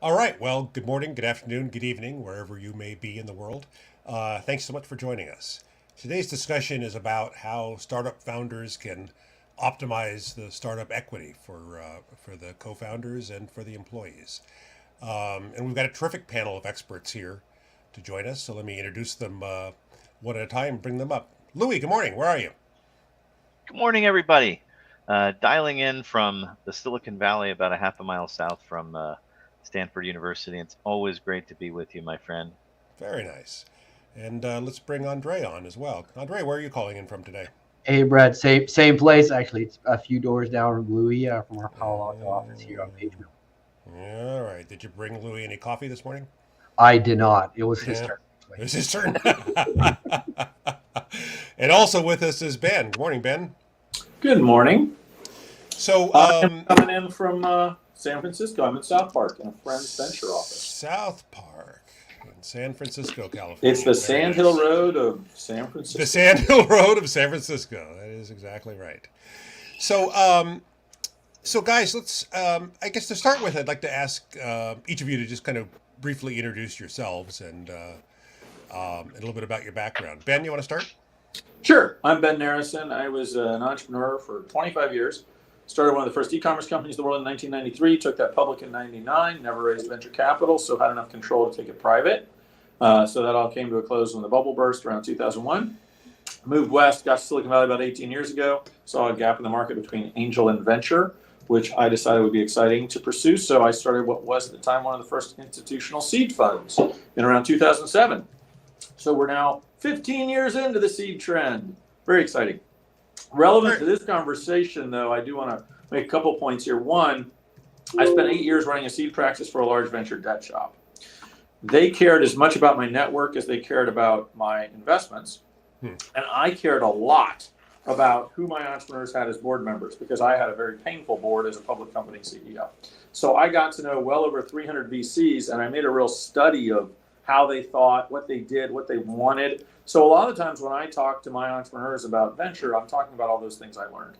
All right. Well, good morning, good afternoon, good evening, wherever you may be in the world. Thanks so much for joining us. Today's discussion is about how startup founders can optimize the startup equity for the co-founders and for the employees. And we've got a terrific panel of experts here to join us. So let me introduce them one at a time and bring them up. Louis, good morning. Where are you? Good morning, everybody. Dialing in from the Silicon Valley, about a half a mile south from Stanford University. It's always great to be with you, my friend. Very nice. And let's bring Andre on as well. Andre, where are you calling in from today? Hey, Brad, same place. Actually, it's a few doors down from Louis from our Palo Alto office here on Page Mill. All right. Did you bring Louis any coffee this morning? I did not. It was his Yeah, turn. it was his turn. And also with us is Ben. Good morning, Ben. Good morning. So, I'm coming in from San Francisco. I'm in South Park in a friend's venture office. South Park in San Francisco, California. It's the Very Sand nice. Hill Road of San Francisco. The Sand Hill Road of San Francisco. That is exactly right. So, guys, let's. I guess to start with, I'd like to ask each of you to just kind of briefly introduce yourselves and a little bit about your background. Ben, you want to start? Sure. I'm Ben Narrison. I was an entrepreneur for 25 years. Started one of the first e-commerce companies in the world in 1993. Took that public in 99. Never raised venture capital, so had enough control to take it private. So that all came to a close when the bubble burst around 2001. Moved west, got to Silicon Valley about 18 years ago. Saw a gap in the market between angel and venture, which I decided would be exciting to pursue. So I started what was at the time one of the first institutional seed funds in around 2007. So we're now 15 years into the seed trend. Very exciting. Relevant to this conversation, though, I do want to make a couple points here. One, I spent 8 years running a seed practice for a large venture debt shop. They cared as much about my network as they cared about my investments. And I cared a lot about who my entrepreneurs had as board members because I had a very painful board as a public company CEO. So I got to know well over 300 VCs, and I made a real study of how they thought, what they did, what they wanted. So a lot of times when I talk to my entrepreneurs about venture, I'm talking about all those things I learned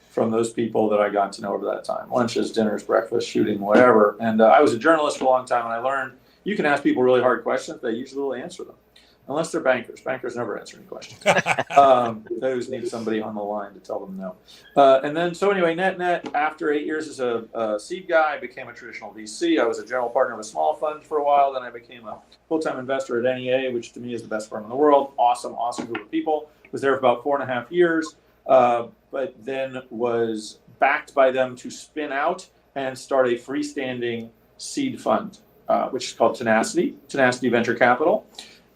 from those people that I got to know over that time. Lunches, dinners, breakfast, shooting, whatever. And I was a journalist for a long time, and I learned you can ask people really hard questions. They usually will answer them. Unless they're bankers. Bankers never answer any questions. Those need somebody on the line to tell them no. And then, so anyway, net, after 8 years as a seed guy, I became a traditional VC. I was a general partner of a small fund for a while. Then I became a full-time investor at NEA, which to me is the best firm in the world. Awesome group of people. Was there for about 4.5 years, but then was backed by them to spin out and start a freestanding seed fund, which is called Tenacity Venture Capital.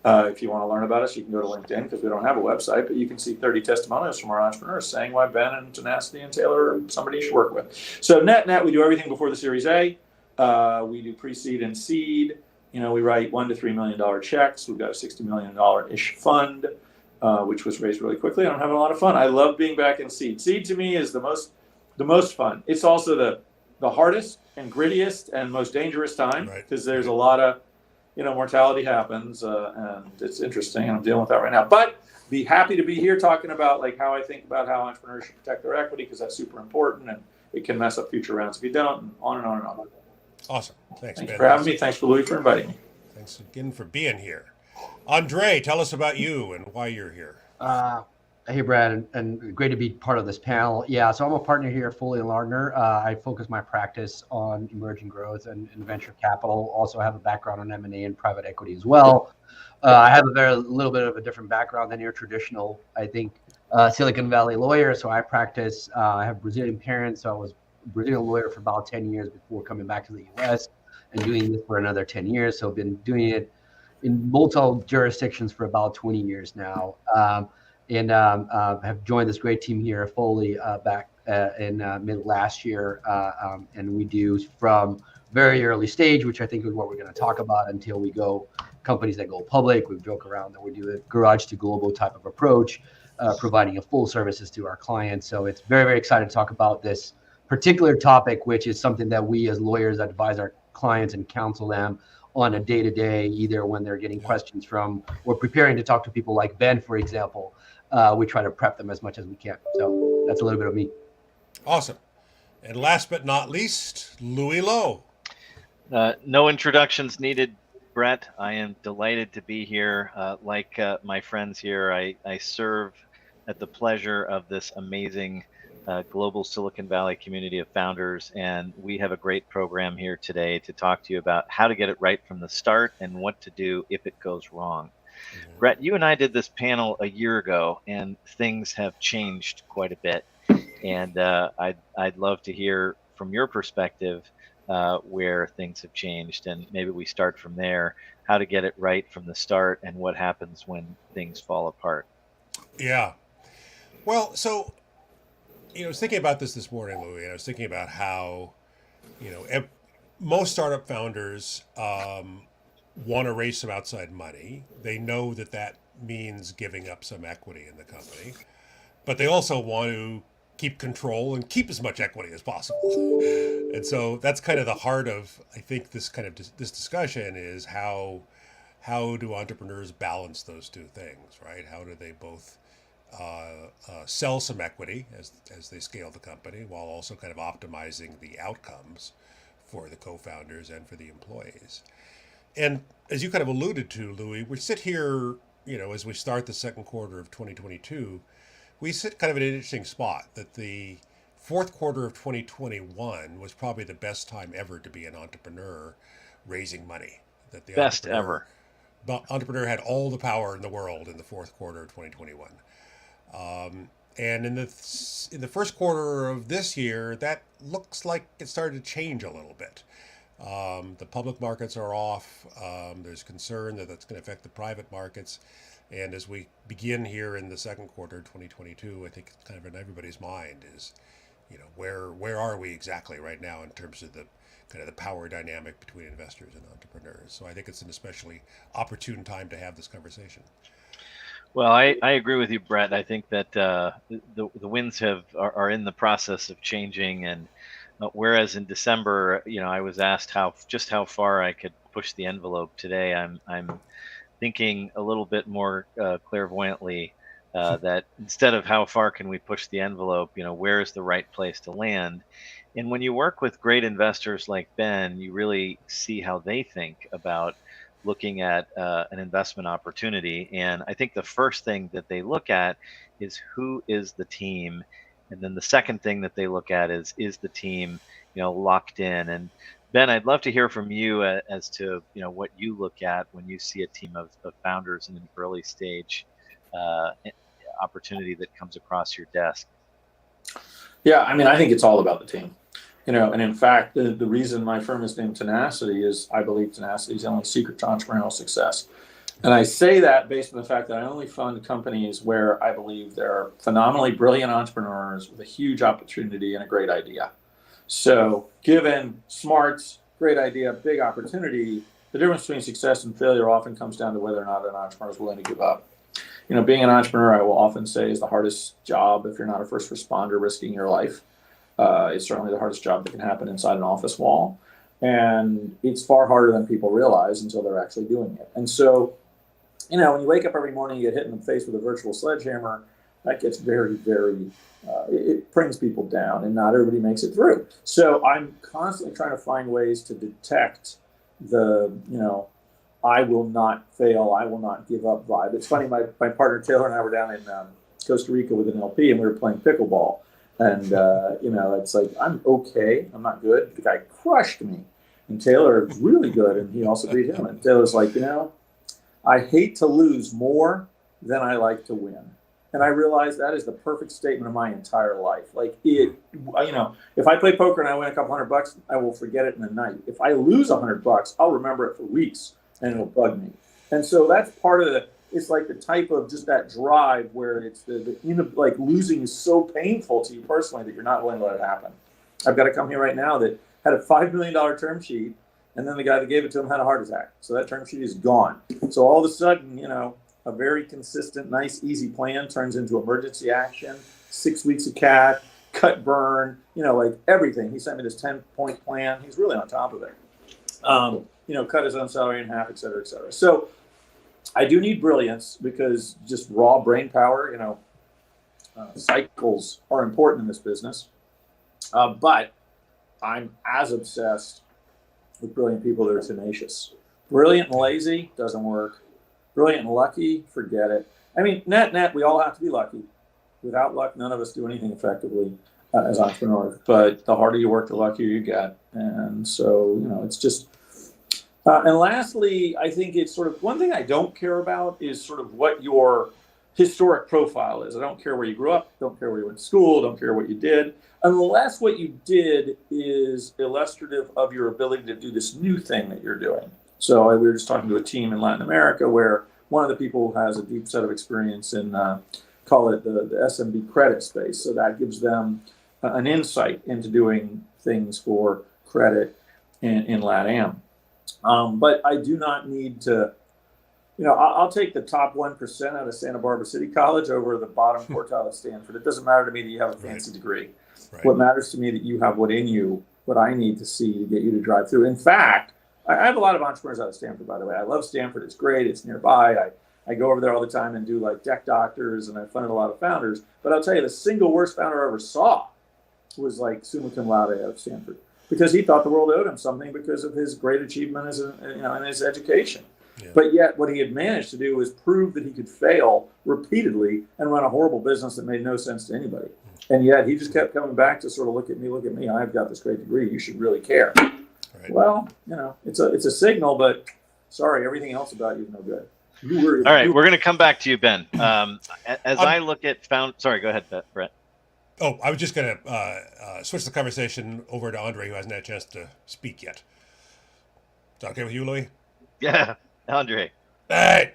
If you want to learn about us, you can go to LinkedIn because we don't have a website, but you can see 30 testimonials from our entrepreneurs saying why Ben and Tenacity and Taylor are somebody you should work with. So net, we do everything before the Series A. We do pre-seed and seed. We write $1 to $3 million checks. We've got a $60 million-ish fund, which was raised really quickly. I'm having a lot of fun. I love being back in seed. Seed to me is the most fun. It's also the hardest and grittiest and most dangerous time because there's a lot of mortality happens, and it's interesting, and I'm dealing with that right now. But be happy to be here talking about how I think about how entrepreneurs should protect their equity because that's super important, and it can mess up future rounds if you don't, and on and on and on. Awesome. Thanks Ben. For having me. Thanks for Louis for inviting me. Thanks again for being here. Andre, tell us about you and why you're here. Hey, Brad, and great to be part of this panel. Yeah, so I'm a partner here at Foley & Lardner. I focus my practice on emerging growth and venture capital. Also have a background on M&A and private equity as well. I have a little bit of a different background than your traditional, I think, Silicon Valley lawyer. So I practice, I have Brazilian parents, so I was a Brazilian lawyer for about 10 years before coming back to the US and doing this for another 10 years. So I've been doing it in multiple jurisdictions for about 20 years now. And have joined this great team here at Foley back in mid last year. And we do from very early stage, which I think is what we're going to talk about, until we go companies that go public. We joke around that we do a garage to global type of approach, providing a full services to our clients. So it's very, very excited to talk about this particular topic, which is something that we as lawyers advise our clients and counsel them on a day-to-day, either when they're getting questions from or preparing to talk to people like Ben, for example. We try to prep them as much as we can. So that's a little bit of me. Awesome. And last but not least, Louis Lowe. No introductions needed, Brett. I am delighted to be here. Like my friends here, I serve at the pleasure of this amazing global Silicon Valley community of founders, and we have a great program here today to talk to you about how to get it right from the start and what to do if it goes wrong. Brett, you and I did this panel a year ago, and things have changed quite a bit. And I'd love to hear from your perspective where things have changed, and maybe we start from there. How to get it right from the start, and what happens when things fall apart. Yeah. Well, so I was thinking about this morning, Louis, and I was thinking about how most startup founders want to raise some outside money. They know that that means giving up some equity in the company, but they also want to keep control and keep as much equity as possible. And so that's kind of the heart of, I think, this kind of this discussion is how do entrepreneurs balance those two things, right? How do they both sell some equity as they scale the company while also kind of optimizing the outcomes for the co-founders and for the employees? And as you kind of alluded to, Louis, we sit here, as we start the second quarter of 2022, we sit kind of in an interesting spot that the fourth quarter of 2021 was probably the best time ever to be an entrepreneur raising money. That the Best ever. Entrepreneur had all the power in the world in the fourth quarter of 2021. And in the first quarter of this year, that looks like it started to change a little bit. The public markets are off. There's concern that that's going to affect the private markets. And as we begin here in the second quarter, 2022, I think it's kind of in everybody's mind is, where are we exactly right now in terms of the kind of the power dynamic between investors and entrepreneurs. So I think it's an especially opportune time to have this conversation. Well, I agree with you, Brett. I think that the winds are in the process of changing, and whereas in December, I was asked how far I could push the envelope. Today, I'm thinking a little bit more clairvoyantly that instead of how far can we push the envelope, where is the right place to land? And when you work with great investors like Ben, you really see how they think about looking at an investment opportunity. And I think the first thing that they look at is who is the team. And then the second thing that they look at is the team, locked in. And Ben, I'd love to hear from you as to what you look at when you see a team of founders in an early stage opportunity that comes across your desk. Yeah, I mean, I think it's all about the team. And in fact, the reason my firm is named Tenacity is I believe tenacity is the only secret to entrepreneurial success. And I say that based on the fact that I only fund companies where I believe there are phenomenally brilliant entrepreneurs with a huge opportunity and a great idea. So given smarts, great idea, big opportunity, the difference between success and failure often comes down to whether or not an entrepreneur is willing to give up. Being an entrepreneur, I will often say, is the hardest job if you're not a first responder risking your life. It's certainly the hardest job that can happen inside an office wall. And it's far harder than people realize until they're actually doing it. And so, when you wake up every morning, you get hit in the face with a virtual sledgehammer, that gets very, very, it brings people down, and not everybody makes it through. So I'm constantly trying to find ways to detect the, I will not fail, I will not give up vibe. It's funny, my partner Taylor and I were down in Costa Rica with an LP, and we were playing pickleball. And, it's like, I'm okay. I'm not good. The guy crushed me. And Taylor was really good, and he also beat him. And Taylor's like, I hate to lose more than I like to win. And I realized that is the perfect statement of my entire life. Like, if I play poker and I win a couple $100, I will forget it in a night. If I lose $100, I'll remember it for weeks, and it'll bug me. And so that's part of it's like the type of just that drive where it's like losing is so painful to you personally that you're not willing to let it happen. I've got a company right now that had a $5 million term sheet, and then the guy that gave it to him had a heart attack. So that term sheet is gone. So all of a sudden, a very consistent, nice, easy plan turns into emergency action, 6 weeks of cat, cut burn, like everything. He sent me this 10-point plan. He's really on top of it. Cut his own salary in half, et cetera, et cetera. So I do need brilliance because just raw brain power, cycles are important in this business. But I'm as obsessed with brilliant people that are tenacious. Brilliant and lazy doesn't work. Brilliant and lucky, forget it. I mean, net, we all have to be lucky. Without luck, none of us do anything effectively as entrepreneurs. But the harder you work, the luckier you get. And so, it's just. And lastly, I think it's sort of one thing I don't care about is sort of what your historic profile is. I don't care where you grew up, don't care where you went to school, don't care what you did, unless what you did is illustrative of your ability to do this new thing that you're doing. So we were just talking to a team in Latin America where one of the people has a deep set of experience in, call it the SMB credit space. So that gives them an insight into doing things for credit in LATAM. But I do not need to, I'll take the top 1% out of Santa Barbara City College over the bottom quartile at Stanford. It doesn't matter to me that you have a fancy degree. Right. What matters to me that you have what I need to see to get you to drive through. In fact, I have a lot of entrepreneurs out of Stanford, by the way. I love Stanford. It's great. It's nearby. I go over there all the time and do like deck doctors, and I funded a lot of founders. But I'll tell you, the single worst founder I ever saw was like summa cum laude out of Stanford, because he thought the world owed him something because of his great achievement in his education. Yeah. But yet what he had managed to do was prove that he could fail repeatedly and run a horrible business that made no sense to anybody. And yet he just kept coming back to sort of look at me. I've got this great degree. You should really care. Right. Well, it's a signal, but sorry, everything else about you is no good. All right, we're going to come back to you, Ben. I look at sorry, go ahead, Brett. Oh, I was just going to switch the conversation over to Andre, who hasn't had a chance to speak yet. Is that okay with you, Louis? Yeah, Andre. All right.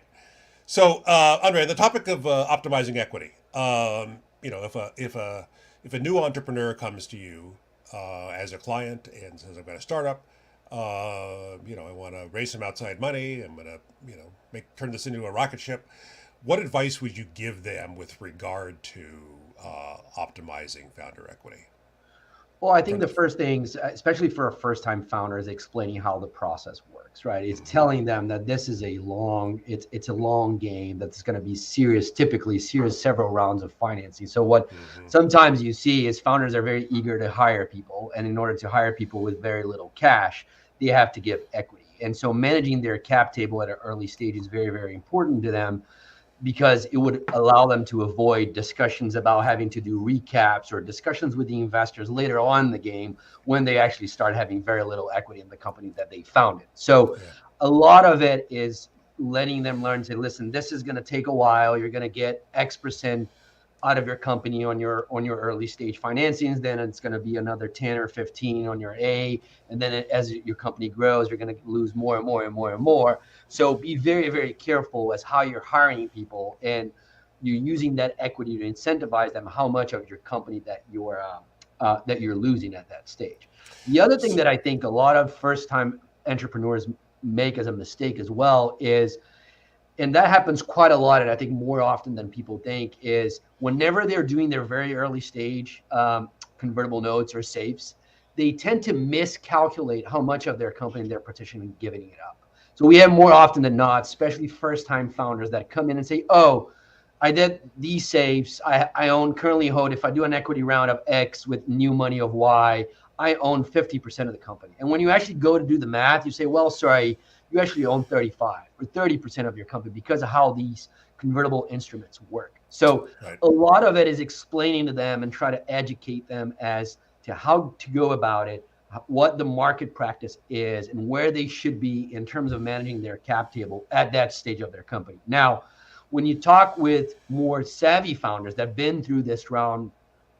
So, Andre, the topic of optimizing equity. If a new entrepreneur comes to you as a client and says, "I've got a startup, I want to raise some outside money. I'm going to, turn this into a rocket ship." What advice would you give them with regard to optimizing founder equity? Well, I think the first things, especially for a first-time founder, is explaining how the process works, right? It's telling them that this is a long game that's going to be typically several rounds of financing. So what sometimes you see is founders are very eager to hire people, and in order to hire people with very little cash, they have to give equity. And so managing their cap table at an early stage is very, very important to them, because it would allow them to avoid discussions about having to do recaps or discussions with the investors later on in the game when they actually start having very little equity in the company that they founded. So a lot of it is letting them learn to listen, this is going to take a while. You're going to get X% out of your company on your early stage financings. Then it's going to be another 10 or 15 on your A. And then as your company grows, you're going to lose more and more and more and more. So be very, very careful as how you're hiring people, and you're using that equity to incentivize them how much of your company that you're losing at that stage. The other thing that I think a lot of first-time entrepreneurs make as a mistake as well is, and that happens quite a lot, and I think more often than people think, is whenever they're doing their very early stage convertible notes or safes, they tend to miscalculate how much of their company they're potentially giving it up. So we have more often than not, especially first-time founders that come in and say, "Oh, I did these safes. I currently hold, if I do an equity round of X with new money of Y, I own 50% of the company." And when you actually go to do the math, you say, "Well, sorry, you actually own 35 or 30% of your company because of how these convertible instruments work." So a lot of it is explaining to them and try to educate them as to how to go about it, what the market practice is, and where they should be in terms of managing their cap table at that stage of their company. Now, when you talk with more savvy founders that have been through this round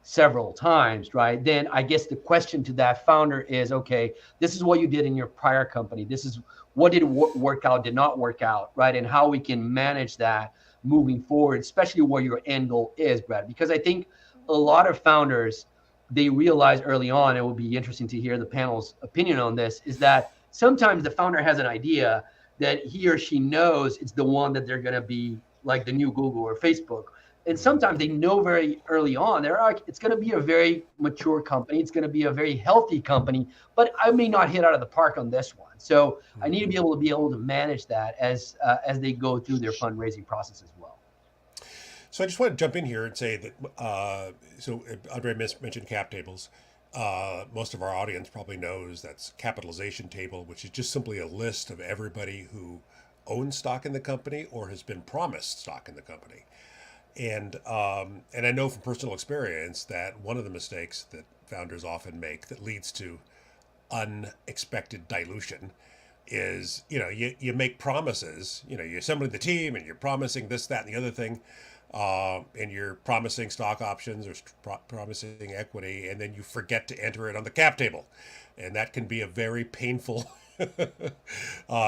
several times, right, then I guess the question to that founder is, okay, this is what you did in your prior company. This is what did work out, did not work out, right, and how we can manage that moving forward, especially where your end goal is, Brad. Because I think a lot of founders, they realize early on, it will be interesting to hear the panel's opinion on this, is that sometimes the founder has an idea that he or she knows it's the one that they're going to be like the new Google or Facebook. And sometimes they know very early on, it's going to be a very mature company. It's going to be a very healthy company, but I may not hit out of the park on this one. So I need to be able to manage that as they go through their fundraising process as well. So I just want to jump in here and say that, so Andre mentioned cap tables. most of our audience probably knows that's capitalization table, which is just simply a list of everybody who owns stock in the company or has been promised stock in the company. And I know from personal experience that one of the mistakes that founders often make that leads to unexpected dilution is, you make promises, you're assembling the team and you're promising this, that, and the other thing, and you're promising stock options or promising equity, and then you forget to enter it on the cap table, and that can be a very painful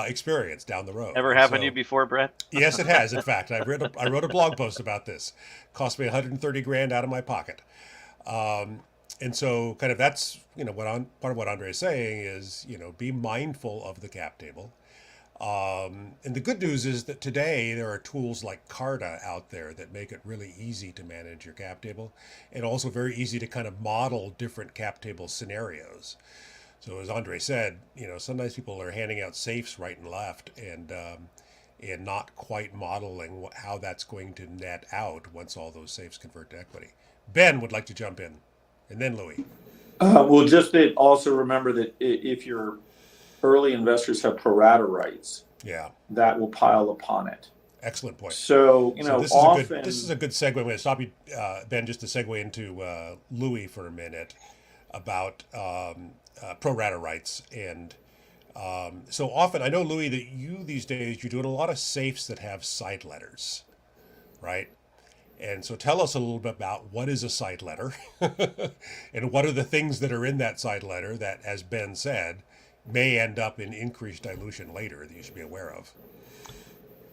experience down the road. Ever happened to you before, Brett? Yes, it has. In fact, I wrote a blog post about this. Cost me 130 grand out of my pocket. And so kind of that's, part of what Andre is saying is, be mindful of the cap table. And the good news is that today there are tools like Carta out there that make it really easy to manage your cap table, and also very easy to kind of model different cap table scenarios. So as Andre said, sometimes people are handing out safes right and left, and not quite modeling how that's going to net out once all those safes convert to equity. Ben would like to jump in, and then Louis. Well, just that also remember that if your early investors have pro rata rights, that will pile upon it. Excellent point. So, this is a good segue. I'm going to stop you, Ben, just to segue into Louis for a minute about pro rata rights. And so often, I know, Louis, that you these days, you're doing a lot of safes that have side letters, right? And so tell us a little bit about what is a side letter and what are the things that are in that side letter that, as Ben said, may end up in increased dilution later that you should be aware of.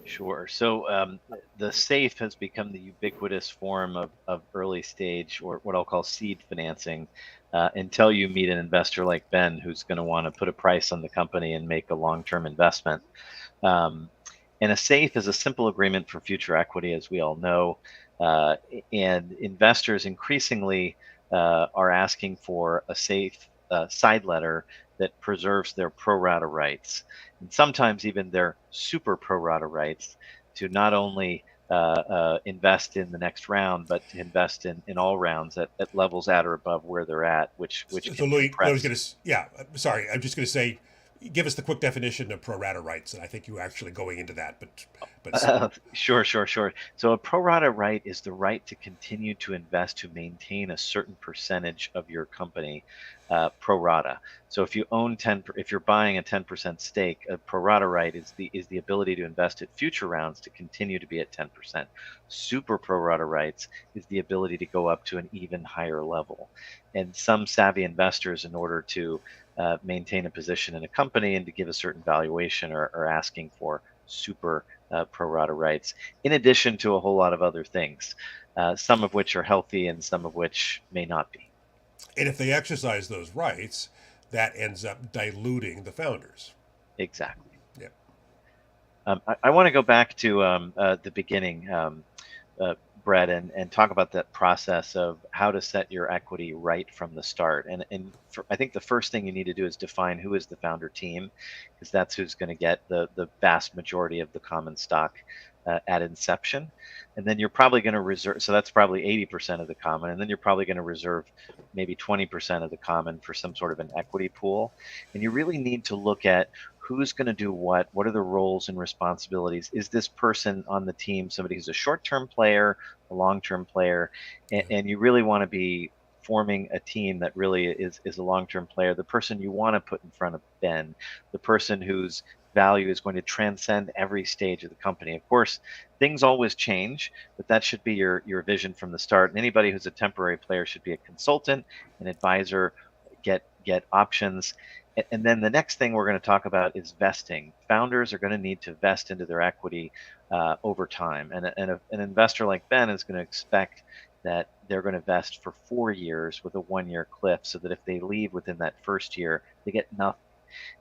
Sure. So the safe has become the ubiquitous form of early stage, or what I'll call seed financing, until you meet an investor like Ben, who's going to want to put a price on the company and make a long-term investment. And a safe is a simple agreement for future equity, as we all know. And investors increasingly are asking for a safe side letter that preserves their pro rata rights, and sometimes even their super pro rata rights, to not only invest in the next round, but to invest in all rounds at levels at or above where they're at, which so Louis, I'm just going to say, give us the quick definition of pro rata rights, and I think you were actually going into that, but Sure. So a pro rata right is the right to continue to invest to maintain a certain percentage of your company, pro rata. So if you own if you're buying a 10% stake, a pro rata right is the ability to invest at future rounds to continue to be at 10%. Super pro rata rights is the ability to go up to an even higher level. And some savvy investors, in order to maintain a position in a company and to give a certain valuation, are asking for super pro rata rights, in addition to a whole lot of other things, some of which are healthy and some of which may not be. And if they exercise those rights, that ends up diluting the founders. Exactly. Yeah. I want to go back to the beginning, Brett, and talk about that process of how to set your equity right from the start. And I think the first thing you need to do is define who is the founder team, because that's who's going to get the vast majority of the common stock at inception. And then you're probably going to reserve, so that's probably 80% of the common, and then you're probably going to reserve maybe 20% of the common for some sort of an equity pool. And you really need to look at who's going to do what are the roles and responsibilities. Is this person on the team somebody who's a short-term player, a long-term player? And you really want to be forming a team that really is a long-term player. The person you want to put in front of Ben, the person whose value is going to transcend every stage of the company. Of course, things always change, but that should be your vision from the start. And anybody who's a temporary player should be a consultant, an advisor, get options. And then the next thing we're going to talk about is vesting. Founders are going to need to vest into their equity over time. And an investor like Ben is going to expect that they're going to vest for 4 years with a 1-year cliff, so that if they leave within that first year, they get nothing.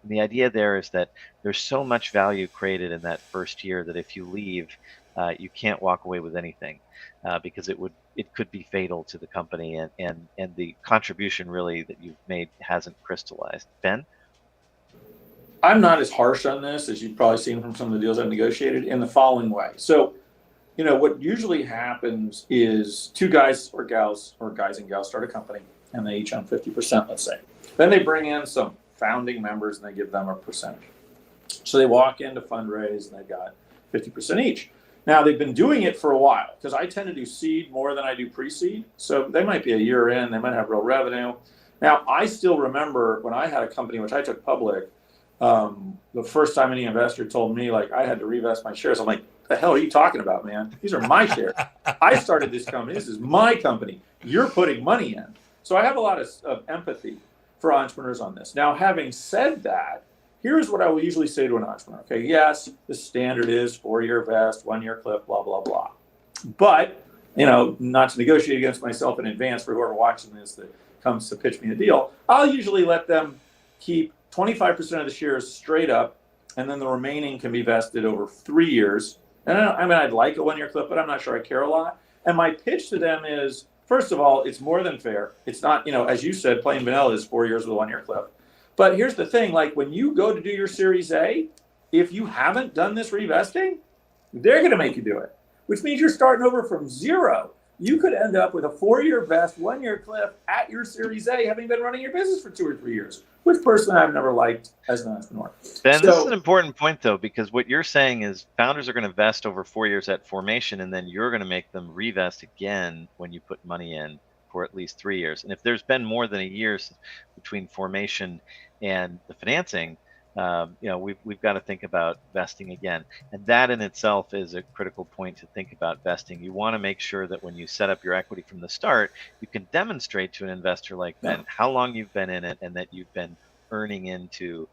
And the idea there is that there's so much value created in that first year that if you leave, you can't walk away with anything, because it could be fatal to the company, and the contribution really that you've made hasn't crystallized. Ben? I'm not as harsh on this as you've probably seen from some of the deals I've negotiated, in the following way. So, what usually happens is two guys or gals, or guys and gals, start a company. and they each own 50%, let's say. Then they bring in some founding members and they give them a percentage. So they walk in to fundraise and they've got 50% each. Now they've been doing it for a while because I tend to do seed more than I do pre-seed. So they might be a year in, they might have real revenue. Now I still remember when I had a company which I took public, the first time any investor told me like I had to revest my shares, I'm like, the hell are you talking about, man? These are my shares. I started this company. This is my company. You're putting money in. So I have a lot of empathy for entrepreneurs on this. Now, having said that, here's what I will usually say to an entrepreneur. Okay, yes, the standard is 4-year vest, 1-year clip, blah, blah, blah. But, not to negotiate against myself in advance for whoever watching this that comes to pitch me a deal, I'll usually let them keep 25% of the shares straight up, and then the remaining can be vested over 3 years. And I'd like a 1-year clip, but I'm not sure I care a lot. And my pitch to them is, first of all, it's more than fair. It's not, as you said, plain vanilla is 4 years with a 1-year clip. But here's the thing, like when you go to do your Series A, if you haven't done this revesting, they're going to make you do it, which means you're starting over from zero. You could end up with a 4-year vest, 1-year clip at your Series A, having been running your business for 2 or 3 years, which personally I've never liked as an entrepreneur. Ben, this is an important point, though, because what you're saying is founders are going to vest over 4 years at formation, and then you're going to make them revest again when you put money in for at least 3 years. And if there's been more than a year between formation and the financing, we've got to think about vesting again. And that in itself is a critical point to think about vesting. You want to make sure that when you set up your equity from the start, you can demonstrate to an investor like Ben how long you've been in it and that you've been earning into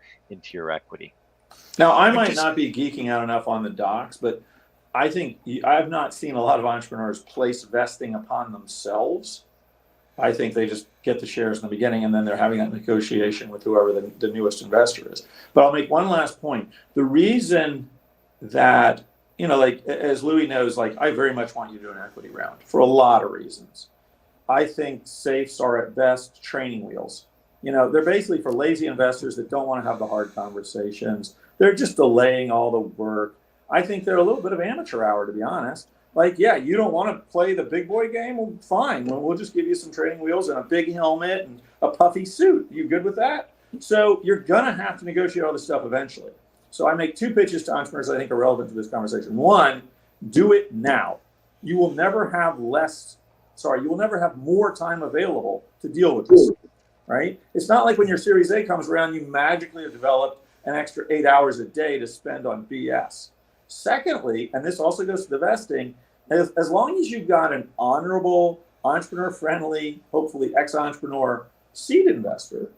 your equity. Now, I might not be geeking out enough on the docs, but I think I've not seen a lot of entrepreneurs place vesting upon themselves. I think they just get the shares in the beginning and then they're having that negotiation with whoever the newest investor is. But I'll make one last point. The reason that, like as Louis knows, like I very much want you to do an equity round for a lot of reasons. I think safes are at best training wheels. They're basically for lazy investors that don't want to have the hard conversations. They're just delaying all the work. I think they're a little bit of amateur hour, to be honest. Like, yeah, you don't want to play the big boy game? Well, fine. We'll just give you some training wheels and a big helmet and a puffy suit. You good with that? So you're going to have to negotiate all this stuff eventually. So I make 2 pitches to entrepreneurs I think are relevant to this conversation. One, do it now. You will never have more time available to deal with this, right? It's not like when your Series A comes around, you magically have developed an extra 8 hours a day to spend on BS. Secondly, and this also goes to the vesting, as long as you've got an honorable, entrepreneur-friendly, hopefully ex-entrepreneur seed investor,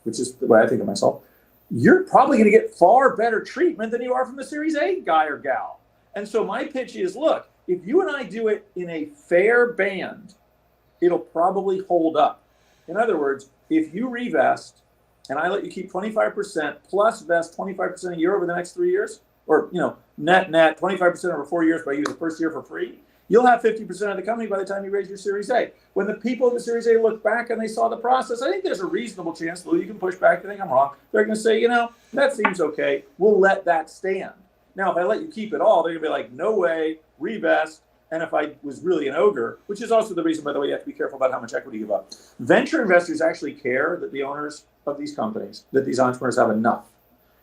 which is the way I think of myself, you're probably going to get far better treatment than you are from the Series A guy or gal. And so my pitch is, look, if you and I do it in a fair band, it'll probably hold up. In other words, if you revest and I let you keep 25% plus vest 25% a year over the next 3 years, or net 25% over 4 years by you the first year for free, you'll have 50% of the company by the time you raise your Series A. When the people in the Series A look back and they saw the process, I think there's a reasonable chance, Lou, you can push back, you think I'm wrong, they're going to say, that seems okay, we'll let that stand. Now, if I let you keep it all, they're going to be like, no way, revest. And if I was really an ogre, which is also the reason, by the way, you have to be careful about how much equity you give up. Venture investors actually care that the owners of these companies, that these entrepreneurs have enough.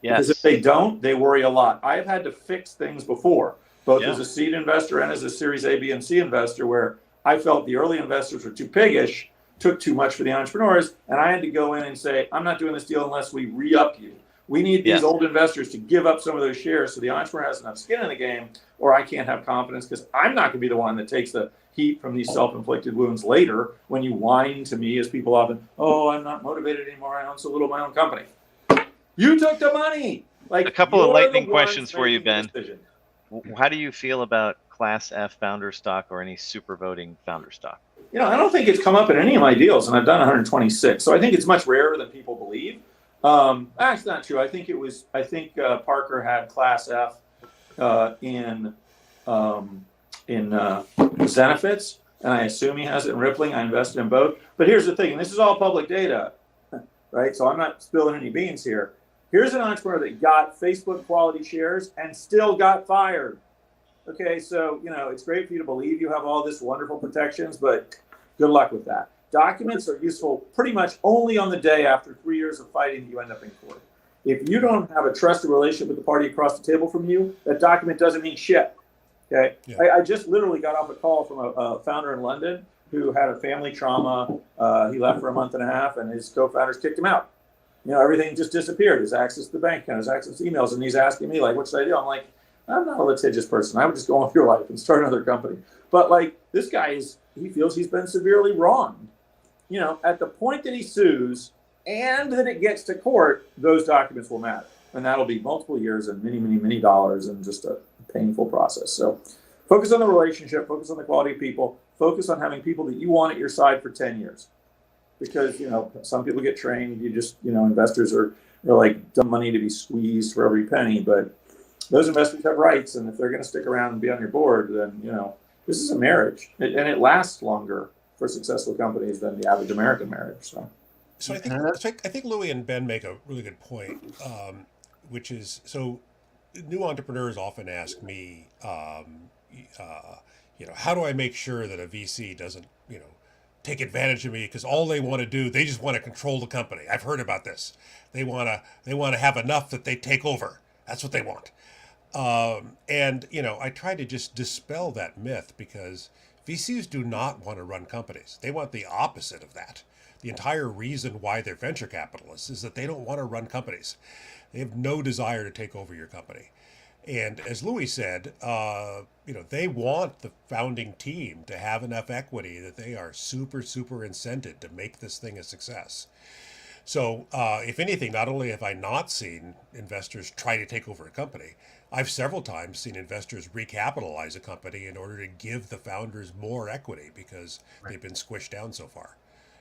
Yes. Because if they don't, they worry a lot. I have had to fix things before, both as a seed investor and as a Series A, B, and C investor, where I felt the early investors were too piggish, took too much for the entrepreneurs, and I had to go in and say, I'm not doing this deal unless we re-up you. We need these old investors to give up some of those shares so the entrepreneur has enough skin in the game, or I can't have confidence because I'm not going to be the one that takes the heat from these self-inflicted wounds later when you whine to me, as people often, I'm not motivated anymore, I own so little of my own company. You took the money. Like, a couple of lightning questions for you, Ben. How do you feel about Class F founder stock or any super voting founder stock? I don't think it's come up in any of my deals, and I've done 126. So I think it's much rarer than people believe. Actually, not true. I think Parker had Class F in Zenefits, and I assume he has it in Rippling. I invested in both. But here's the thing, and this is all public data, right? So I'm not spilling any beans here. Here's an entrepreneur that got Facebook quality shares and still got fired. Okay, so it's great for you to believe you have all this wonderful protections, but good luck with that. documents are useful pretty much only on the day after 3 years of fighting you end up in court. If you don't have a trusted relationship with the party across the table from you, that document doesn't mean shit. Okay. Yeah. I just literally got off a call from a founder in London who had a family trauma. He left for a month and a half, and his co-founders kicked him out. Everything just disappeared. His access to the bank account, his access to emails, and he's asking me, like, what should I do? I'm like, I'm not a litigious person. I would just go on with your life and start another company. But like, this guy he feels he's been severely wronged. At the point that he sues and that it gets to court, those documents will matter. And that'll be multiple years and many, many, many dollars and just a painful process. So focus on the relationship, focus on the quality of people, focus on having people that you want at your side for 10 years. Because, some people get trained, investors are like dumb money to be squeezed for every penny, but those investors have rights. And if they're going to stick around and be on your board, then, this is a marriage and it lasts longer for successful companies than the average American marriage. So I think Louis and Ben make a really good point, which is, so new entrepreneurs often ask me, how do I make sure that a VC doesn't, take advantage of me, because all they want to do, they just want to control the company. I've heard about this. They want to have enough that they take over. That's what they want. And I try to just dispel that myth, because VCs do not want to run companies. They want the opposite of that. The entire reason why they're venture capitalists is that they don't want to run companies. They have no desire to take over your company. And as Louis said, they want the founding team to have enough equity that they are super, super incented to make this thing a success. So if anything, not only have I not seen investors try to take over a company, I've several times seen investors recapitalize a company in order to give the founders more equity because they've been squished down so far.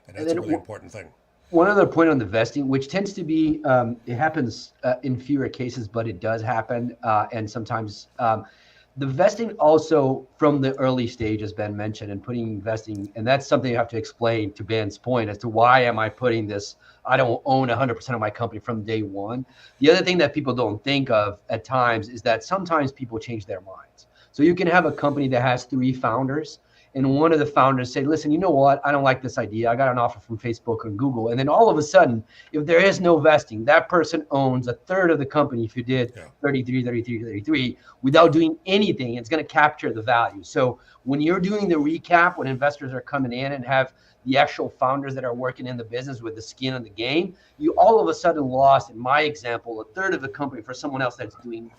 And that's a really important thing. One other point on the vesting, which tends to be, it happens in fewer cases, but it does happen. And sometimes the vesting also from the early stage, as Ben mentioned, and putting vesting, and that's something you have to explain to Ben's point as to why am I putting this, I don't own 100% of my company from day one. The other thing that people don't think of at times is that sometimes people change their minds. So you can have a company that has 3 founders, and one of the founders say, listen, you know what? I don't like this idea. I got an offer from Facebook and Google. And then all of a sudden, if there is no vesting, that person owns a third of the company. If you did 33, without doing anything, it's going to capture the value. So when you're doing the recap, when investors are coming in and have the actual founders that are working in the business with the skin in the game, you all of a sudden lost, in my example, a third of the company for someone else that's doing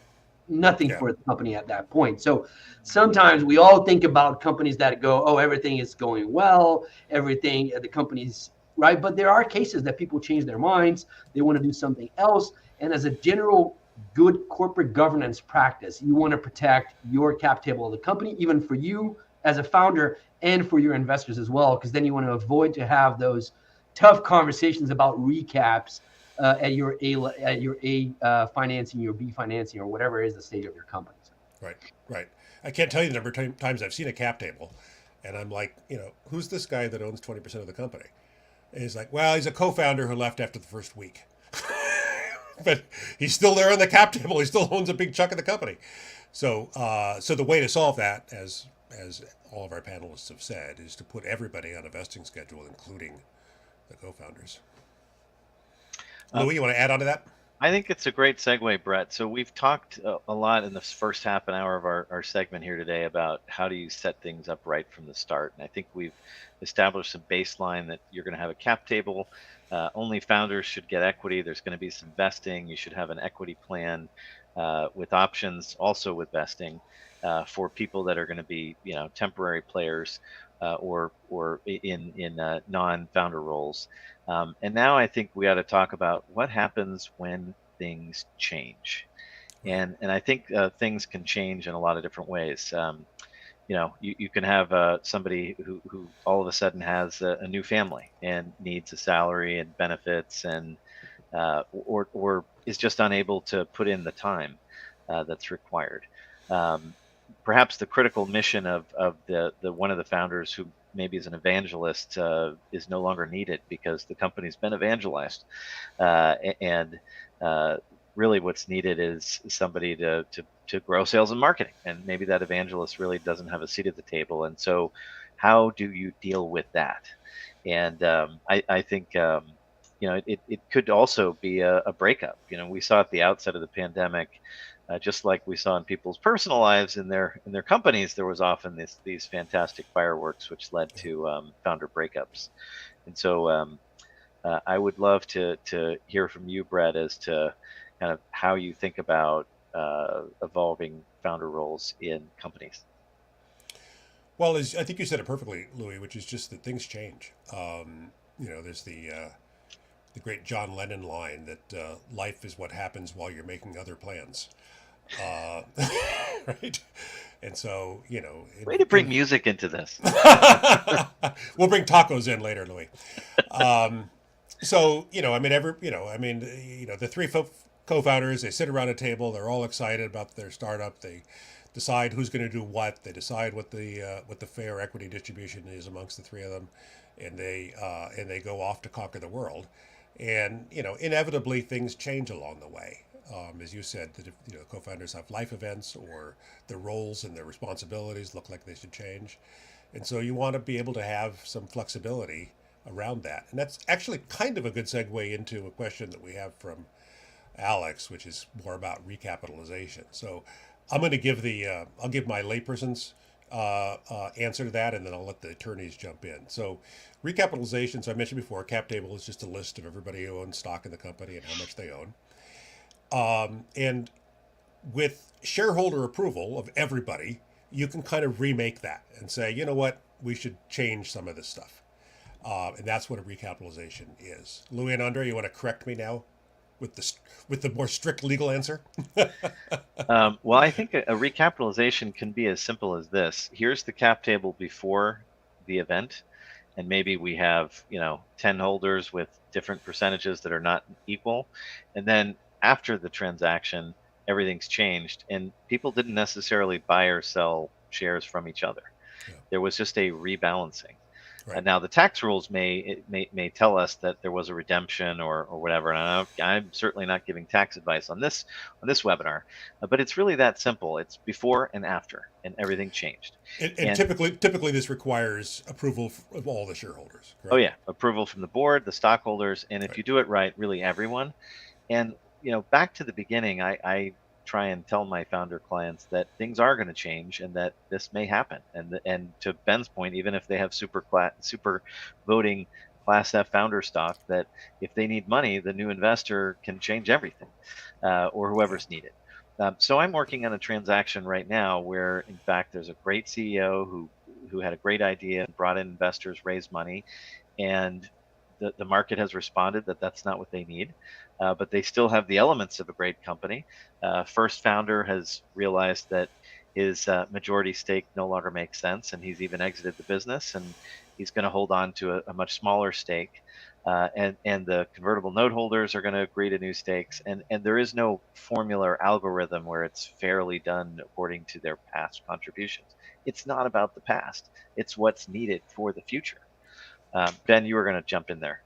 nothing for the company at that point. So sometimes we all think about companies that go, oh, everything is going well, everything, the company's right. But there are cases that people change their minds. They want to do something else. And as a general good corporate governance practice, you want to protect your cap table of the company, even for you as a founder and for your investors as well, because then you want to avoid to have those tough conversations about recaps at your A financing, your B financing, or whatever is the stage of your company. Right. I can't tell you the number of times I've seen a cap table, and I'm like, who's this guy that owns 20% of the company? And he's like, well, he's a co-founder who left after the first week, but he's still there on the cap table. He still owns a big chunk of the company. So the way to solve that, as all of our panelists have said, is to put everybody on a vesting schedule, including the co-founders. Louis, you want to add on to that? I think it's a great segue, Brett. So we've talked a lot in the first half an hour of our segment here today about how do you set things up right from the start. And I think we've established a baseline that you're going to have a cap table. Only founders should get equity. There's going to be some vesting. You should have an equity plan with options, also with vesting, for people that are going to be, temporary players or in non-founder roles. And now I think we ought to talk about what happens when things change. And I think things can change in a lot of different ways. You can have somebody who all of a sudden has a new family and needs a salary and benefits and or is just unable to put in the time that's required. Perhaps the critical mission of the one of the founders who maybe is an evangelist is no longer needed because the company's been evangelized, and really what's needed is somebody to grow sales and marketing, and maybe that evangelist really doesn't have a seat at the table. And so how do you deal with that? And I think it could also be a breakup. We saw at the outset of the pandemic, just like we saw in people's personal lives, in their companies, there was often these fantastic fireworks, which led to founder breakups. And so I would love to hear from you, Brett, as to kind of how you think about evolving founder roles in companies. Well, I think you said it perfectly, Louis, which is just that things change. There's the great John Lennon line that life is what happens while you're making other plans. Uh, right? And so, Way to bring music into this. we'll bring tacos in later, Louis. The three co-founders, they sit around a table, they're all excited about their startup. They decide who's going to do what. They decide what the fair equity distribution is amongst the three of them, and they go off to conquer the world. And inevitably things change along the way. As you said, the co-founders have life events, or their roles and their responsibilities look like they should change, and so you want to be able to have some flexibility around that. And that's actually kind of a good segue into a question that we have from Alex, which is more about recapitalization. So I'm going to give I'll give my layperson's answer to that, and then I'll let the attorneys jump in. So recapitalization, so I mentioned before, cap table is just a list of everybody who owns stock in the company and how much they own. And with shareholder approval of everybody, you can kind of remake that and say, you know what, we should change some of this stuff. And that's what a recapitalization is. Louis and Andre, you want to correct me now with the more strict legal answer? Well, I think a recapitalization can be as simple as this. Here's the cap table before the event, and maybe we have 10 holders with different percentages that are not equal, and then after the transaction, everything's changed, and people didn't necessarily buy or sell shares from each other. Yeah. There was just a rebalancing. Right. And now the tax rules may tell us that there was a redemption or whatever. And I'm certainly not giving tax advice on this webinar, but it's really that simple. It's before and after, and everything changed. And typically this requires approval of all the shareholders. Correct? Oh yeah, approval from the board, the stockholders, and if you do it right, really everyone. And back to the beginning, I try and tell my founder clients that things are going to change and that this may happen. And to Ben's point, even if they have super voting Class F founder stock, that if they need money, the new investor can change everything, or whoever's needed. So I'm working on a transaction right now where, in fact, there's a great CEO who had a great idea and brought in investors, raised money, and the market has responded that that's not what they need. But they still have the elements of a great company. First founder has realized that his majority stake no longer makes sense, and he's even exited the business, and he's going to hold on to a much smaller stake. And the convertible note holders are going to agree to new stakes. And there is no formula or algorithm where it's fairly done according to their past contributions. It's not about the past. It's what's needed for the future. Ben, you were going to jump in there.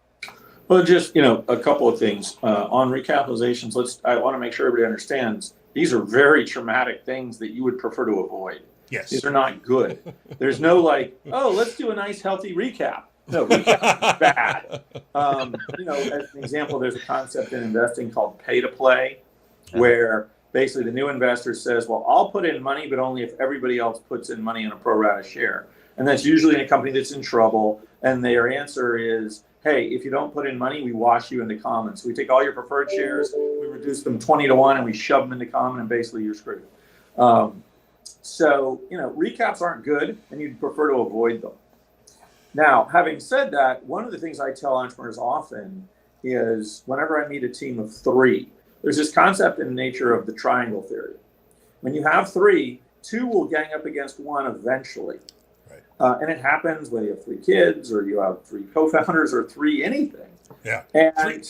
Well, just, a couple of things on recapitalizations. I want to make sure everybody understands these are very traumatic things that you would prefer to avoid. Yes. These are not good. There's no let's do a nice healthy recap. No, recap is bad. As an example, there's a concept in investing called pay to play, where basically the new investor says, well, I'll put in money, but only if everybody else puts in money in a pro rata share. And that's usually in a company that's in trouble. And their answer is, hey, if you don't put in money, we wash you into common. So we take all your preferred shares, we reduce them 20-1, and we shove them into common, and basically you're screwed. Recaps aren't good, and you'd prefer to avoid them. Now, having said that, one of the things I tell entrepreneurs often is whenever I meet a team of three, there's this concept in the nature of the triangle theory. When you have three, two will gang up against one eventually. And it happens whether you have three kids or you have three co-founders or three anything. Yeah. And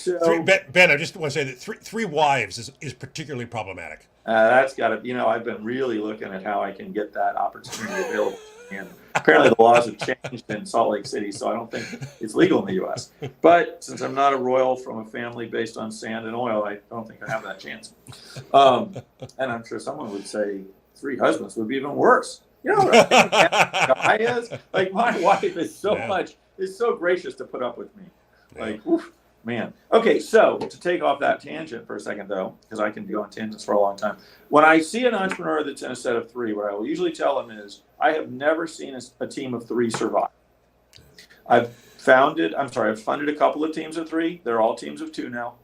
Ben, I just want to say that three wives is particularly problematic. That's got to, I've been really looking at how I can get that opportunity available. And apparently the laws have changed in Salt Lake City, so I don't think it's legal in the U.S. But since I'm not a royal from a family based on sand and oil, I don't think I have that chance. And I'm sure someone would say 3 husbands would be even worse. Guy is like, my wife is so much is so gracious to put up with me. Like, oof, man. Okay, so to take off that tangent for a second, though, because I can go on tangents for a long time. When I see an entrepreneur that's in a set of three, what I will usually tell them is, I have never seen a team of three survive. I've funded a couple of teams of three. They're all teams of two now.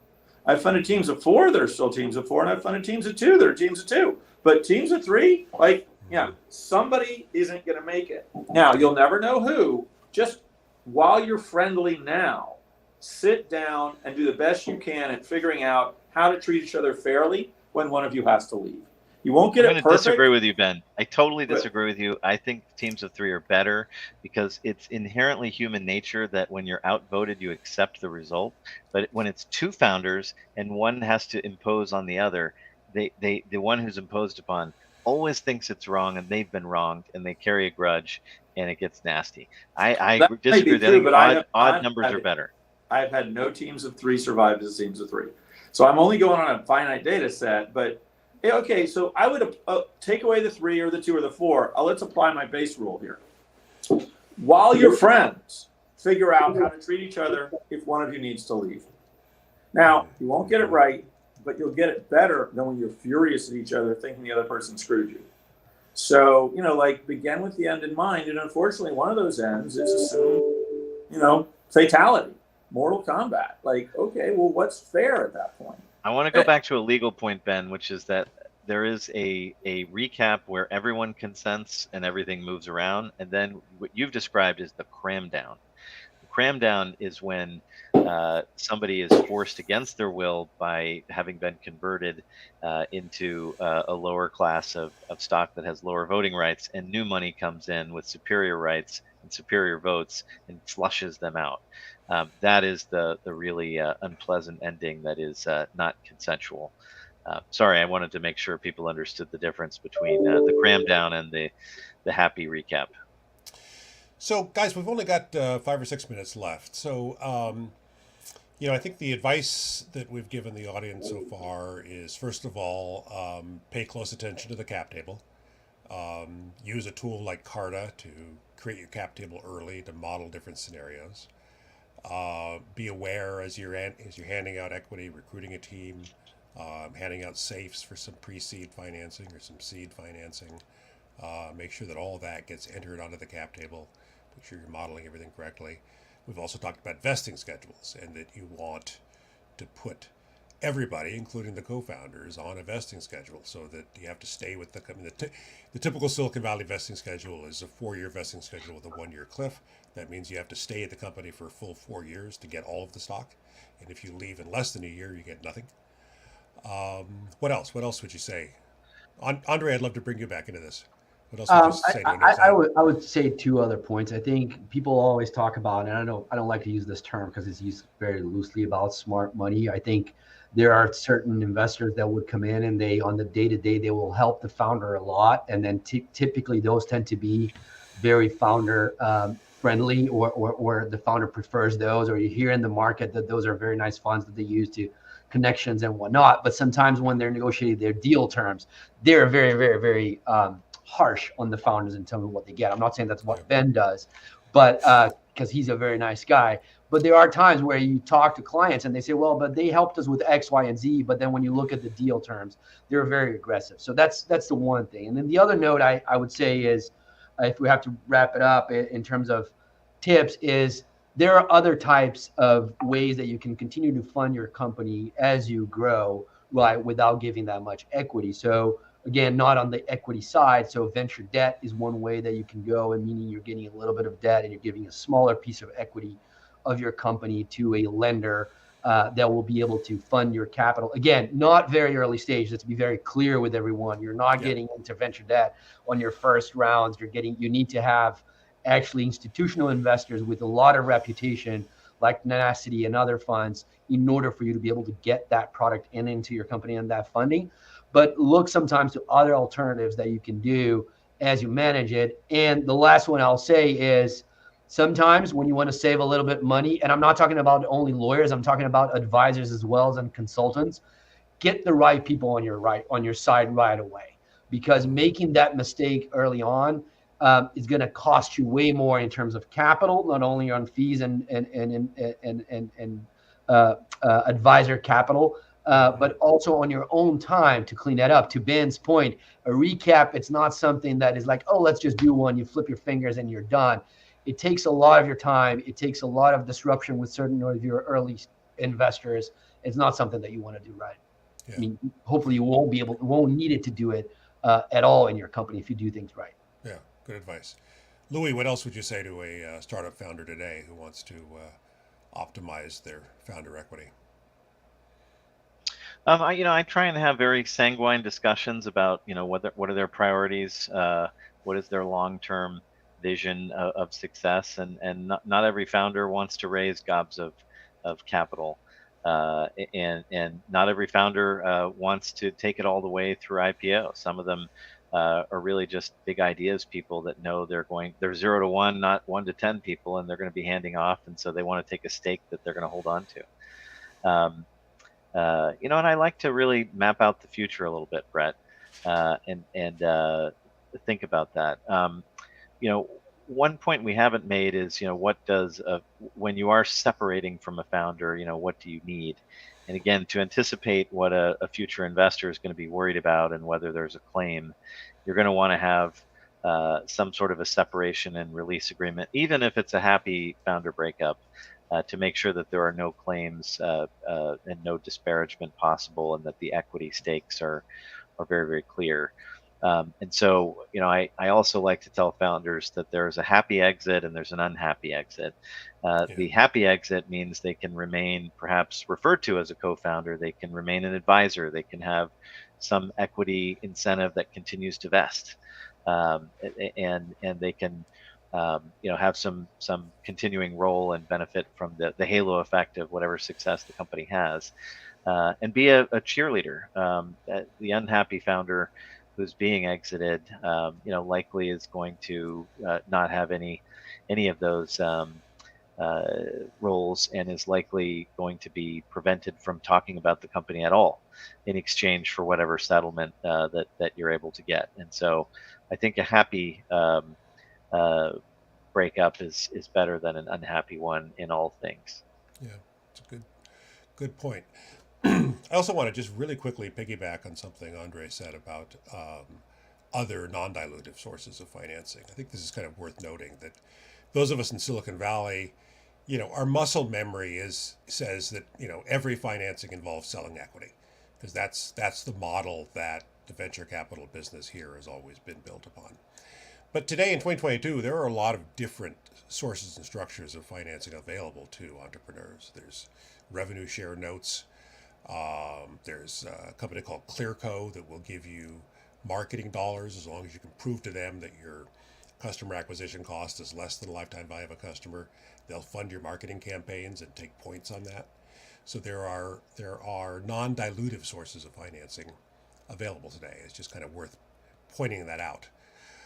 I've funded teams of four that are still teams of four, and I've funded teams of two that are teams of two. But teams of three, like, yeah, somebody isn't going to make it. Now, you'll never know who. Just while you're friendly now, sit down and do the best you can at figuring out how to treat each other fairly when one of you has to leave. You won't get it perfect. I'm going to disagree with you, Ben. I totally disagree with you. I think teams of three are better because it's inherently human nature that when you're outvoted, you accept the result. But when it's two founders and one has to impose on the other, the one who's imposed upon always thinks it's wrong and they've been wronged and they carry a grudge and it gets nasty. I disagree with you. Odd numbers are better. I've had no teams of three survive as teams of three. So I'm only going on a finite data set, but okay, so I would take away the three or the two or the four. Let's apply my base rule here. While you're friends, figure out how to treat each other if one of you needs to leave. Now, you won't get it right, but you'll get it better than when you're furious at each other thinking the other person screwed you. So, like, begin with the end in mind. And unfortunately, one of those ends is assume, fatality, mortal combat. Like, okay, well, what's fair at that point? I want to go back to a legal point, Ben, which is that there is a recap where everyone consents and everything moves around. And then what you've described is the cram down. The cram down is when somebody is forced against their will by having been converted into a lower class of stock that has lower voting rights, and new money comes in with superior rights and superior votes and flushes them out. That is the really unpleasant ending that is not consensual. Sorry, I wanted to make sure people understood the difference between the cram down and the happy recap. So, guys, we've only got 5 or 6 minutes left. So, I think the advice that we've given the audience so far is, first of all, pay close attention to the cap table. Use a tool like Carta to create your cap table early to model different scenarios. Be aware as you're handing out equity, recruiting a team, handing out safes for some pre-seed financing or some seed financing. Make sure that all that gets entered onto the cap table. Make sure you're modeling everything correctly. We've also talked about vesting schedules and that you want to put everybody, including the co-founders, on a vesting schedule so that you have to stay with the typical Silicon Valley vesting schedule is a 4-year vesting schedule with a 1-year cliff. That means you have to stay at the company for a full 4 years to get all of the stock. And if you leave in less than a year, you get nothing. What else? What else would you say? Andre, I'd love to bring you back into this. What else would you say? I would say 2 other points. I think people always talk about, and I don't like to use this term because it's used very loosely, about smart money. I think there are certain investors that would come in and they, on the day-to-day, they will help the founder a lot. And then typically those tend to be very founder friendly, or the founder prefers those, or you hear in the market that those are very nice funds that they use to connections and whatnot. But sometimes when they're negotiating their deal terms, they're very, very, very harsh on the founders in terms of what they get. I'm not saying that's what Ben does, but because he's a very nice guy. But there are times where you talk to clients and they say, well, but they helped us with X, Y, and Z. But then when you look at the deal terms, they're very aggressive. So that's the one thing. And then the other note I would say is, if we have to wrap it up in terms of tips, is there are other types of ways that you can continue to fund your company as you grow, right, without giving that much equity. So again, not on the equity side. So venture debt is one way that you can go, and meaning you're getting a little bit of debt and you're giving a smaller piece of equity of your company to a lender that will be able to fund your capital. Again, not very early stage. Let's be very clear with everyone. You're not getting into venture debt on your first rounds. You need to have actually institutional investors with a lot of reputation, like Tenacity and other funds, in order for you to be able to get that product into your company and that funding. But look sometimes to other alternatives that you can do as you manage it. And the last one I'll say is, sometimes when you want to save a little bit money, and I'm not talking about only lawyers, I'm talking about advisors as well as consultants, get the right people on your side right away. Because making that mistake early on is going to cost you way more in terms of capital, not only on fees and advisor capital, but also on your own time to clean that up. To Ben's point, a recap, it's not something that is like, oh, let's just do one. You flip your fingers and you're done. It takes a lot of your time. It takes a lot of disruption with certain of your early investors. It's not something that you want to do right. Yeah. I mean, hopefully you won't need it to do it at all in your company if you do things right. Yeah, good advice. Louis, what else would you say to a startup founder today who wants to optimize their founder equity? I try and have very sanguine discussions about, what are their priorities, what is their long-term vision of success, and not every founder wants to raise gobs of capital, and not every founder wants to take it all the way through IPO. Some of them are really just big ideas people that know they're 0 to 1, not 1 to 10 people, and they're going to be handing off, and so they want to take a stake that they're going to hold on to. And I like to really map out the future a little bit, Brett, and think about that. One point we haven't made is, what does when you are separating from a founder, what do you need? And again, to anticipate what a future investor is going to be worried about and whether there's a claim, you're going to want to have some sort of a separation and release agreement, even if it's a happy founder breakup. To make sure that there are no claims and no disparagement possible, and that the equity stakes are very, very clear. And so, I also like to tell founders that there's a happy exit and there's an unhappy exit. The happy exit means they can remain perhaps referred to as a co-founder. They can remain an advisor. They can have some equity incentive that continues to vest, and they can have some continuing role and benefit from the halo effect of whatever success the company has, and be a cheerleader. The unhappy founder who's being exited, likely is going to not have any of those roles, and is likely going to be prevented from talking about the company at all in exchange for whatever settlement that you're able to get. And so I think a happy breakup is better than an unhappy one in all things. Yeah, it's a good point. I also want to just really quickly piggyback on something Andre said about other non-dilutive sources of financing. I think this is kind of worth noting that those of us in Silicon Valley, our muscle memory says that every financing involves selling equity, because that's the model that the venture capital business here has always been built upon. But today in 2022, there are a lot of different sources and structures of financing available to entrepreneurs. There's revenue share notes. There's a company called Clearco that will give you marketing dollars as long as you can prove to them that your customer acquisition cost is less than the lifetime value of a customer. They'll fund your marketing campaigns and take points on that. So there are non-dilutive sources of financing available today. It's just kind of worth pointing that out.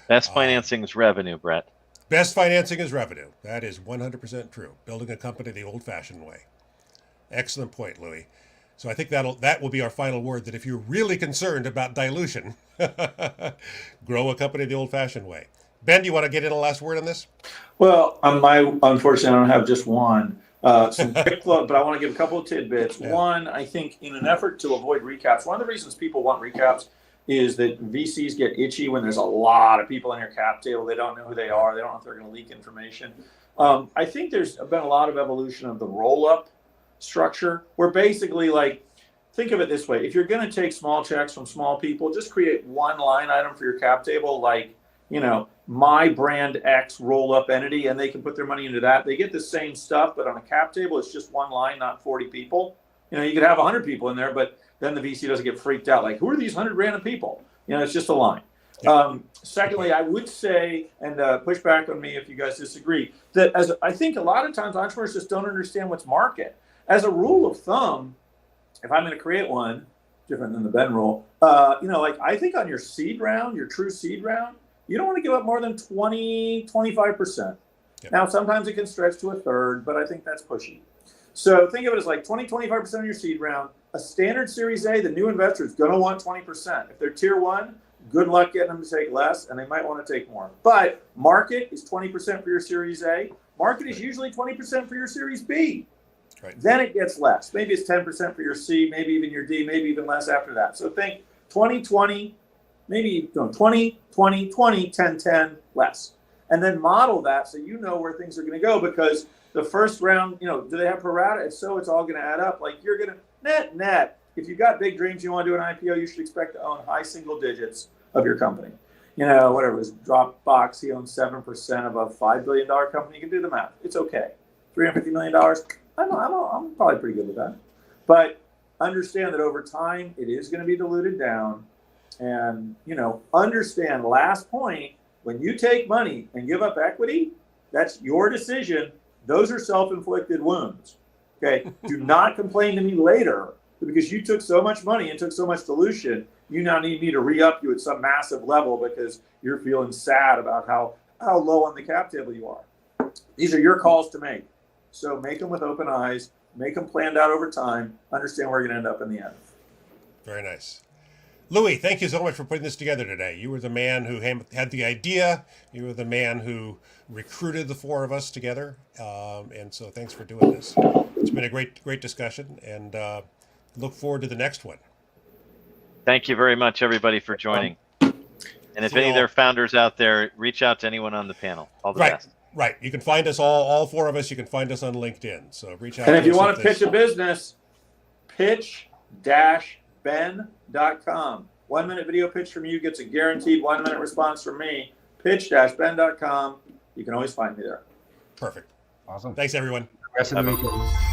Best financing is revenue, Brett. Best financing is revenue. That is 100% true. Building a company the old-fashioned way. Excellent point, Louis. So I think that will be our final word, that if you're really concerned about dilution, grow a company the old-fashioned way. Ben, do you want to get in a last word on this? Well, unfortunately, I don't have just one. Some quick look, but I want to give a couple of tidbits. Yeah. One, I think in an effort to avoid recaps, one of the reasons people want recaps is that VCs get itchy when there's a lot of people in your cap table. They don't know who they are. They don't know if they're going to leak information. I think there's been a lot of evolution of the roll-up structure, where basically, think of it this way. If you're going to take small checks from small people, just create one line item for your cap table, my brand X roll-up entity, and they can put their money into that. They get the same stuff, but on a cap table, it's just one line, not 40 people. You could have 100 people in there, but then the VC doesn't get freaked out. Who are these 100 random people? It's just a line. Secondly, I would say, and push back on me if you guys disagree, that I think a lot of times entrepreneurs just don't understand what's market. As a rule of thumb, if I'm going to create one, different than the Ben rule, I think on your seed round, your true seed round, you don't want to give up more than 25%. Yep. Now, sometimes it can stretch to a third, but I think that's pushy. So think of it as 25% of your seed round. A standard Series A, the new investor is going to want 20%. If they're tier one, good luck getting them to take less, and they might want to take more. But market is 20% for your Series A. Market is usually 20% for your Series B. Right. Then it gets less. Maybe it's 10% for your C, maybe even your D, maybe even less after that. So think 20, 20, maybe 20, 20, 20, 10, 10, less. And then model that so you know where things are going to go, because the first round, do they have pro rata? If so, it's all going to add up. Like you're going to net. If you've got big dreams, you want to do an IPO, you should expect to own high single digits of your company. Whatever it was, Dropbox, he owns 7% of a $5 billion company. You can do the math. It's okay. $350 million. I'm probably pretty good with that. But understand that over time, it is going to be diluted down. And, understand, last point, when you take money and give up equity, that's your decision. Those are self-inflicted wounds. Okay. Do not complain to me later because you took so much money and took so much dilution. You now need me to re-up you at some massive level because you're feeling sad about how low on the cap table you are. These are your calls to make. So make them with open eyes, make them planned out over time, understand where you're going to end up in the end. Very nice. Louis, thank you so much for putting this together today. You were the man who had the idea. You were the man who recruited the four of us together. And so thanks for doing this. It's been a great discussion, and look forward to the next one. Thank you very much, everybody, for joining. And if any of their founders out there, reach out to anyone on the panel. All the best. Right. You can find us all four of us. You can find us on LinkedIn. So reach out. And if you want to pitch a business, pitch-ben.com. 1 minute video pitch from you gets a guaranteed 1 minute response from me. Pitch-ben.com. You can always find me there. Perfect. Awesome. Thanks, everyone. Rest of the weekend.